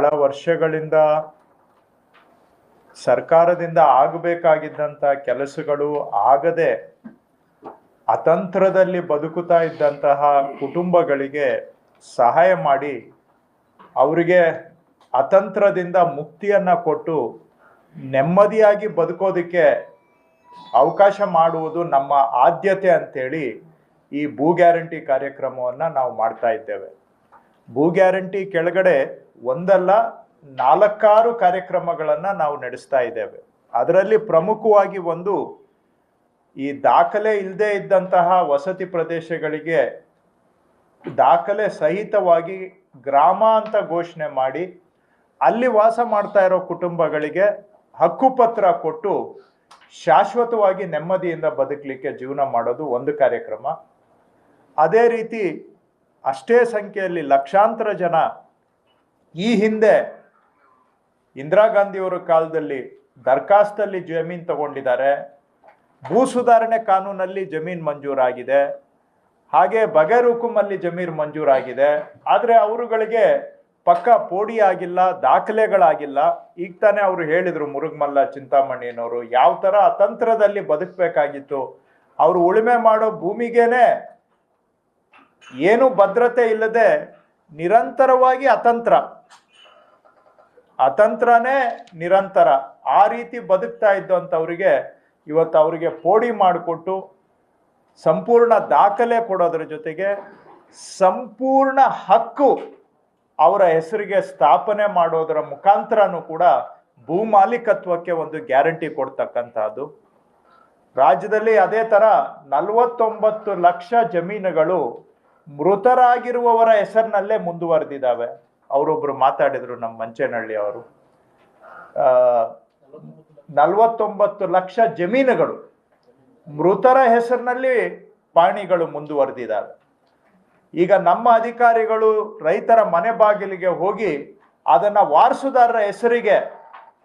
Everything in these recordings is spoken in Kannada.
ಬಹಳ ವರ್ಷಗಳಿಂದ ಸರ್ಕಾರದಿಂದ ಆಗಬೇಕಾಗಿದ್ದಂಥ ಕೆಲಸಗಳು ಆಗದೆ ಅತಂತ್ರದಲ್ಲಿ ಬದುಕುತ್ತಾ ಇದ್ದಂತಹ ಕುಟುಂಬಗಳಿಗೆ ಸಹಾಯ ಮಾಡಿ ಅವರಿಗೆ ಅತಂತ್ರದಿಂದ ಮುಕ್ತಿಯನ್ನು ಕೊಟ್ಟು ನೆಮ್ಮದಿಯಾಗಿ ಬದುಕೋದಕ್ಕೆ ಅವಕಾಶ ಮಾಡುವುದು ನಮ್ಮ ಆದ್ಯತೆ ಅಂತೇಳಿ ಈ ಭೂ ಗ್ಯಾರಂಟಿ ಕಾರ್ಯಕ್ರಮವನ್ನು ನಾವು ಮಾಡ್ತಾ ಇದ್ದೇವೆ. ಭೂ ಗ್ಯಾರಂಟಿ ಕೆಳಗಡೆ ಒಂದಲ್ಲ 4 ಕಾರ್ಯಕ್ರಮಗಳನ್ನು ನಾವು ನಡೆಸ್ತಾ ಇದ್ದೇವೆ. ಅದರಲ್ಲಿ ಪ್ರಮುಖವಾಗಿ ಒಂದು, ಈ ದಾಖಲೆ ಇಲ್ಲದೆ ಇದ್ದಂತಹ ವಸತಿ ಪ್ರದೇಶಗಳಿಗೆ ದಾಖಲೆ ಸಹಿತವಾಗಿ ಗ್ರಾಮ ಅಂತ ಘೋಷಣೆ ಮಾಡಿ ಅಲ್ಲಿ ವಾಸ ಮಾಡ್ತಾ ಇರೋ ಕುಟುಂಬಗಳಿಗೆ ಹಕ್ಕುಪತ್ರ ಕೊಟ್ಟು ಶಾಶ್ವತವಾಗಿ ನೆಮ್ಮದಿಯಿಂದ ಬದುಕಲಿಕ್ಕೆ ಜೀವನ ಮಾಡೋದು ಒಂದು ಕಾರ್ಯಕ್ರಮ. ಅದೇ ರೀತಿ ಅಷ್ಟೇ ಸಂಖ್ಯೆಯಲ್ಲಿ ಲಕ್ಷಾಂತರ ಜನ ಈ ಹಿಂದೆ ಇಂದಿರಾ ಗಾಂಧಿಯವರ ಕಾಲದಲ್ಲಿ ದರ್ಖಾಸ್ತಲ್ಲಿ ಜಮೀನು ತಗೊಂಡಿದ್ದಾರೆ, ಭೂ ಸುಧಾರಣೆ ಕಾನೂನಲ್ಲಿ ಜಮೀನು ಮಂಜೂರಾಗಿದೆ, ಹಾಗೆ ಬಗೈರ್ ಹುಕುಮಲ್ಲಿ ಜಮೀನು ಮಂಜೂರಾಗಿದೆ. ಆದರೆ ಅವರುಗಳಿಗೆ ಪಕ್ಕ ಪೋಡಿ ಆಗಿಲ್ಲ, ದಾಖಲೆಗಳಾಗಿಲ್ಲ. ಈಗ ತಾನೇ ಅವರು ಹೇಳಿದರು, ಮುರುಗಮಲ್ಲ ಚಿಂತಾಮಣಿಯನವರು, ಯಾವ ಥರ ಅತಂತ್ರದಲ್ಲಿ ಬದುಕಬೇಕಾಗಿತ್ತು. ಅವರು ಉಳುಮೆ ಮಾಡೋ ಭೂಮಿಗೇನೆ ಏನು ಭದ್ರತೆ ಇಲ್ಲದೆ ನಿರಂತರವಾಗಿ ಅತಂತ್ರನೇ ನಿರಂತರ ಆ ರೀತಿ ಬದುಕ್ತಾ ಇದ್ದಂಥವ್ರಿಗೆ ಇವತ್ತು ಅವರಿಗೆ ಪೋಡಿ ಮಾಡಿಕೊಟ್ಟು ಸಂಪೂರ್ಣ ದಾಖಲೆ ಕೊಡೋದ್ರ ಜೊತೆಗೆ ಸಂಪೂರ್ಣ ಹಕ್ಕು ಅವರ ಹೆಸರಿಗೆ ಸ್ಥಾಪನೆ ಮಾಡೋದರ ಮುಖಾಂತರನೂ ಕೂಡ ಭೂ ಮಾಲೀಕತ್ವಕ್ಕೆ ಒಂದು ಗ್ಯಾರಂಟಿ ಕೊಡ್ತಕ್ಕಂಥದ್ದು. ರಾಜ್ಯದಲ್ಲಿ ಅದೇ ಥರ 49 ಲಕ್ಷ ಜಮೀನುಗಳು ಮೃತರಾಗಿರುವವರ ಹೆಸರಿನಲ್ಲೇ ಮುಂದುವರೆದಿದ್ದಾವೆ. ಅವರೊಬ್ರು ಮಾತಾಡಿದ್ರು, ನಮ್ಮ ಮಂಚೇನಹಳ್ಳಿ ಅವರು. 49 ಲಕ್ಷ ಜಮೀನುಗಳು ಮೃತರ ಹೆಸರಿನಲ್ಲಿ ಪಾಣಿಗಳು ಮುಂದುವರೆದಿದ್ದಾವೆ. ಈಗ ನಮ್ಮ ಅಧಿಕಾರಿಗಳು ರೈತರ ಮನೆ ಬಾಗಿಲಿಗೆ ಹೋಗಿ ಅದನ್ನ ವಾರಸುದಾರರ ಹೆಸರಿಗೆ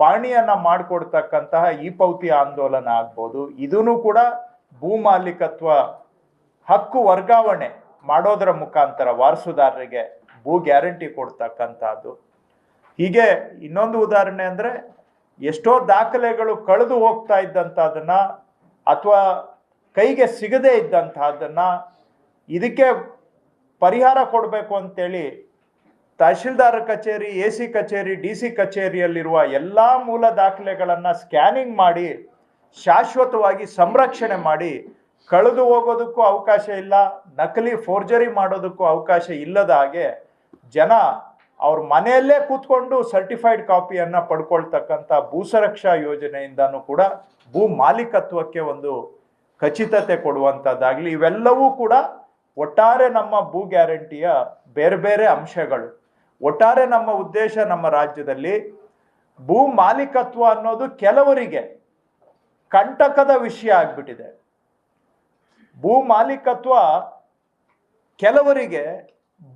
ಪಾಣಿಯನ್ನ ಮಾಡಿಕೊಡ್ತಕ್ಕಂತಹ ಈ ಪೌತಿ ಆಂದೋಲನ ಆಗ್ಬೋದು. ಇದೂ ಕೂಡ ಭೂ ಮಾಲೀಕತ್ವ ಹಕ್ಕು ವರ್ಗಾವಣೆ ಮಾಡೋದರ ಮುಖಾಂತರ ವಾರಸುದಾರರಿಗೆ ಭೂ ಗ್ಯಾರಂಟಿ ಕೊಡ್ತಕ್ಕಂಥದ್ದು. ಹೀಗೆ ಇನ್ನೊಂದು ಉದಾಹರಣೆ ಅಂದರೆ, ಎಷ್ಟೋ ದಾಖಲೆಗಳು ಕಳೆದು ಹೋಗ್ತಾ ಇದ್ದಂಥದನ್ನ ಅಥವಾ ಕೈಗೆ ಸಿಗದೇ ಇದ್ದಂತಹದನ್ನ ಇದಕ್ಕೆ ಪರಿಹಾರ ಕೊಡಬೇಕು ಅಂತೇಳಿ ತಹಶೀಲ್ದಾರ್ ಕಚೇರಿ, AC ಕಚೇರಿ, DC ಕಚೇರಿಯಲ್ಲಿರುವ ಎಲ್ಲ ಮೂಲ ದಾಖಲೆಗಳನ್ನು ಸ್ಕ್ಯಾನಿಂಗ್ ಮಾಡಿ ಶಾಶ್ವತವಾಗಿ ಸಂರಕ್ಷಣೆ ಮಾಡಿ ಕಳೆದು ಹೋಗೋದಕ್ಕೂ ಅವಕಾಶ ಇಲ್ಲ, ನಕಲಿ ಫೋರ್ಜರಿ ಮಾಡೋದಕ್ಕೂ ಅವಕಾಶ ಇಲ್ಲದ ಹಾಗೆ ಜನ ಅವ್ರ ಮನೆಯಲ್ಲೇ ಕೂತ್ಕೊಂಡು ಸರ್ಟಿಫೈಡ್ ಕಾಪಿಯನ್ನು ಪಡ್ಕೊಳ್ತಕ್ಕಂಥ ಭೂಸುರಕ್ಷಾ ಯೋಜನೆಯಿಂದನೂ ಕೂಡ ಭೂ ಮಾಲೀಕತ್ವಕ್ಕೆ ಒಂದು ಖಚಿತತೆ ಕೊಡುವಂಥದ್ದಾಗಲಿ. ಇವೆಲ್ಲವೂ ಕೂಡ ಒಟ್ಟಾರೆ ನಮ್ಮ ಭೂ ಗ್ಯಾರಂಟಿಯ ಬೇರೆ ಬೇರೆ ಅಂಶಗಳು. ಒಟ್ಟಾರೆ ನಮ್ಮ ಉದ್ದೇಶ, ನಮ್ಮ ರಾಜ್ಯದಲ್ಲಿ ಭೂ ಮಾಲೀಕತ್ವ ಅನ್ನೋದು ಕೆಲವರಿಗೆ ಕಂಟಕದ ವಿಷಯ ಆಗ್ಬಿಟ್ಟಿದೆ. ಭೂ ಮಾಲೀಕತ್ವ ಕೆಲವರಿಗೆ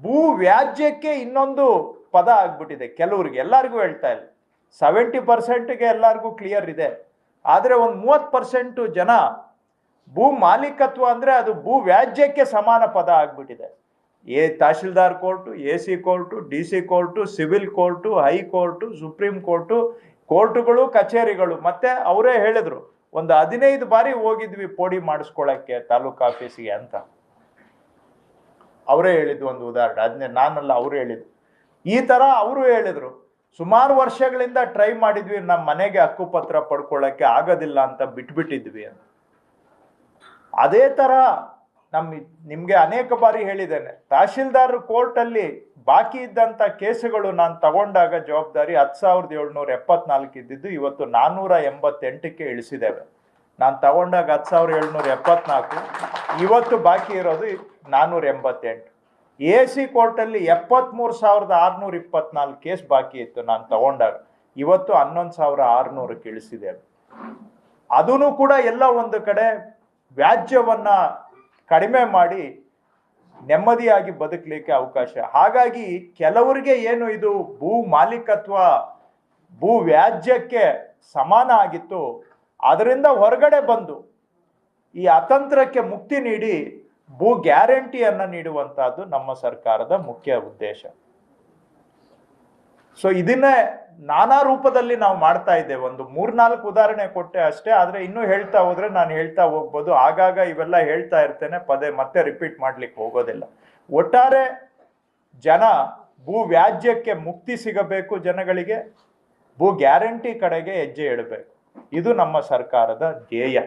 ಭೂ ವ್ಯಾಜ್ಯಕ್ಕೆ ಇನ್ನೊಂದು ಪದ ಆಗ್ಬಿಟ್ಟಿದೆ. ಕೆಲವರಿಗೆ, ಎಲ್ಲರಿಗೂ ಹೇಳ್ತಾ ಇಲ್ಲ, 70%ಗೆ ಎಲ್ಲರಿಗೂ ಕ್ಲಿಯರ್ ಇದೆ. ಆದರೆ ಒಂದು 30% ಜನ ಭೂ ಮಾಲೀಕತ್ವ ಅಂದರೆ ಅದು ಭೂ ವ್ಯಾಜ್ಯಕ್ಕೆ ಸಮಾನ ಪದ ಆಗ್ಬಿಟ್ಟಿದೆ. Tehsildar court, AC court, DC court, civil court, high court, supreme ಕೋರ್ಟುಗಳು, ಕಚೇರಿಗಳು. ಮತ್ತೆ ಅವರೇ ಹೇಳಿದ್ರು, ಒಂದು 15 ಬಾರಿ ಹೋಗಿದ್ವಿ ಪೋಡಿ ಮಾಡಿಸ್ಕೊಳ್ಳೋಕ್ಕೆ ತಾಲೂಕು ಆಫೀಸಿಗೆ ಅಂತ. ಅವರೇ ಹೇಳಿದ್ದು ಒಂದು ಉದಾಹರಣೆ, ಅದನ್ನೇ ನಾನಲ್ಲ, ಅವರು ಹೇಳಿದ್ದು. ಈ ಥರ ಅವರು ಹೇಳಿದರು, ಸುಮಾರು ವರ್ಷಗಳಿಂದ ಟ್ರೈ ಮಾಡಿದ್ವಿ, ನಮ್ಮ ಮನೆಗೆ ಹಕ್ಕುಪತ್ರ ಪಡ್ಕೊಳ್ಳೋಕ್ಕೆ ಆಗೋದಿಲ್ಲ ಅಂತ ಬಿಟ್ಬಿಟ್ಟಿದ್ವಿ ಅಂತ. ಅದೇ ಥರ ನಿಮಗೆ ಅನೇಕ ಬಾರಿ ಹೇಳಿದ್ದೇನೆ, ತಹಶೀಲ್ದಾರ್ ಕೋರ್ಟಲ್ಲಿ ಬಾಕಿ ಇದ್ದಂಥ ಕೇಸುಗಳು ನಾನು ತಗೊಂಡಾಗ ಜವಾಬ್ದಾರಿ 10,774 ಇದ್ದಿದ್ದು ಇವತ್ತು 488ಕ್ಕೆ ಇಳಿಸಿದ್ದೇವೆ. ನಾನು ತಗೊಂಡಾಗ 10,774, ಇವತ್ತು ಬಾಕಿ ಇರೋದು 488. AC ಕೋರ್ಟಲ್ಲಿ 73,624 ಕೇಸ್ ಬಾಕಿ ಇತ್ತು ನಾನು ತಗೊಂಡಾಗ, ಇವತ್ತು 11,600ಕ್ಕೆ ಇಳಿಸಿದ್ದೇವೆ. ಅದೂ ಕೂಡ ಎಲ್ಲ ಒಂದು ಕಡೆ ವ್ಯಾಜ್ಯವನ್ನ ಕಡಿಮೆ ಮಾಡಿ ನೆಮ್ಮದಿಯಾಗಿ ಬದುಕಲಿಕ್ಕೆ ಅವಕಾಶ. ಹಾಗಾಗಿ ಕೆಲವರಿಗೆ ಏನು ಇದು ಭೂ ಮಾಲೀಕತ್ವ ಭೂ ವ್ಯಾಜ್ಯಕ್ಕೆ ಸಮಾನ ಆಗಿತ್ತು, ಅದರಿಂದ ಹೊರಗಡೆ ಬಂದು ಈ ಅತಂತ್ರಕ್ಕೆ ಮುಕ್ತಿ ನೀಡಿ ಭೂ ಗ್ಯಾರಂಟಿಯನ್ನು ನೀಡುವಂತಹದ್ದು ನಮ್ಮ ಸರ್ಕಾರದ ಮುಖ್ಯ ಉದ್ದೇಶ. ಸೊ ಇದನ್ನೇ ನಾನಾ ರೂಪದಲ್ಲಿ ನಾವು ಮಾಡ್ತಾ ಇದ್ದೇವೆ. ಒಂದು 3-4 ಉದಾಹರಣೆ ಕೊಟ್ಟೆ ಅಷ್ಟೇ, ಆದ್ರೆ ಇನ್ನೂ ಹೇಳ್ತಾ ಹೋದ್ರೆ ನಾನು ಹೇಳ್ತಾ ಹೋಗ್ಬೋದು. ಆಗಾಗ ಇವೆಲ್ಲ ಹೇಳ್ತಾ ಇರ್ತೇನೆ, ಮತ್ತೆ ರಿಪೀಟ್ ಮಾಡ್ಲಿಕ್ಕೆ ಹೋಗೋದಿಲ್ಲ. ಒಟ್ಟಾರೆ ಜನ ಭೂ ವ್ಯಾಜ್ಯಕ್ಕೆ ಮುಕ್ತಿ ಸಿಗಬೇಕು, ಜನಗಳಿಗೆ ಭೂ ಗ್ಯಾರಂಟಿ ಕಡೆಗೆ ಹೆಜ್ಜೆ ಇಡಬೇಕು. ಇದು ನಮ್ಮ ಸರ್ಕಾರದ ಧ್ಯೇಯ.